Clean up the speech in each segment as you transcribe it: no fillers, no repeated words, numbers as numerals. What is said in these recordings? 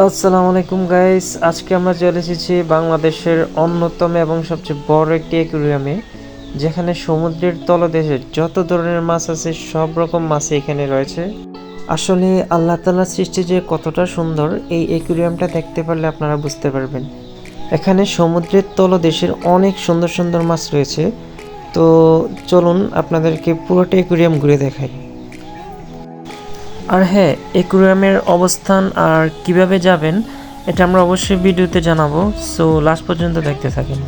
আসসালামু আলাইকুম গাইস, আজকে আমরা চলে এসেছি বাংলাদেশের অন্যতম এবং সবচেয়ে বড় একটি অ্যাকুরিয়ামে, যেখানে সমুদ্রের তলদেশে যত ধরনের মাছ আছে সব রকম মাছ এখানে রয়েছে। আসলে আল্লাহ তাআলার সৃষ্টি যে কতটা সুন্দর এই অ্যাকুরিয়ামটা দেখতে পারলে আপনারা বুঝতে পারবেন। এখানে সমুদ্রের তলদেশের অনেক সুন্দর সুন্দর মাছ রয়েছে। তো চলুন আপনাদেরকে পুরোটা অ্যাকুরিয়াম ঘুরে দেখাই। আর হ্যাঁ, অ্যাকুরিয়ামের অবস্থান আর কিভাবে যাবেন এটা আমরা অবশ্যই ভিডিওতে জানাবো, সো লাস্ট পর্যন্ত দেখতে থাকেন।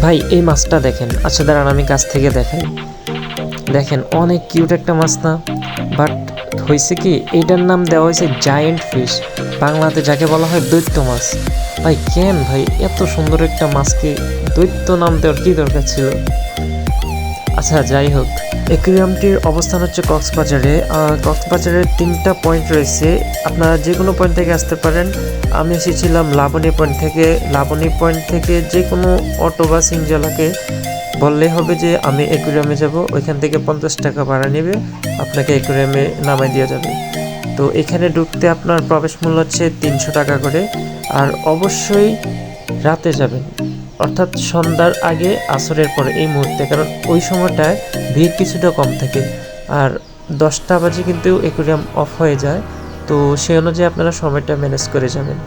ভাই, এই মাছটা দেখেন। আচ্ছা দাঁড়ান, আমি কাছ থেকে দেখাই। দেখেন, অনেক কিউট একটা মাছ না? বাট হয়েছে কি, এইটার নাম দেওয়া হয়েছে জায়েন্ট ফিশ, বাংলাতে যাকে বলা হয় দৈত্য মাছ। ভাই কেন ভাই, এত সুন্দর একটা মাছকে দৈত্য নাম দেওয়ার কী দরকার ছিল? আচ্ছা যাই হোক, অ্যাকুরিয়ামটির অবস্থান হচ্ছে কক্সবাজারে। কক্সবাজারের 3টা পয়েন্ট রয়েছে, আপনারা যে কোনো পয়েন্ট থেকে আসতে পারেন। আমি এসেছিলাম লাবণী পয়েন্ট থেকে। লাবণী পয়েন্ট থেকে যে কোনো অটো বা সিনজালাকে বললেই হবে যে আমি অ্যাকুরিয়ামে যাব, ওইখান থেকে 50 টাকা ভাড়া নেবে, আপনাকে অ্যাকুরিয়ামে নামাই দেওয়া যাবে। তো এখানে ঢুকতে আপনার প্রবেশ মূল্য হচ্ছে 300 টাকা করে। আর অবশ্যই রাতে যাবেন, অর্থাৎ সন্ধ্যার আগে, আসরের পরে, এই মুহূর্তে, কারণ ওই সময়টায় ভিড় কিছুটা কম থাকে। আর 10টা বাজে কিন্তু অ্যাকুরিয়াম অফ হয়ে যায়, তো সেই অনুযায়ী আপনারা সময়টা ম্যানেজ করে যাবেন।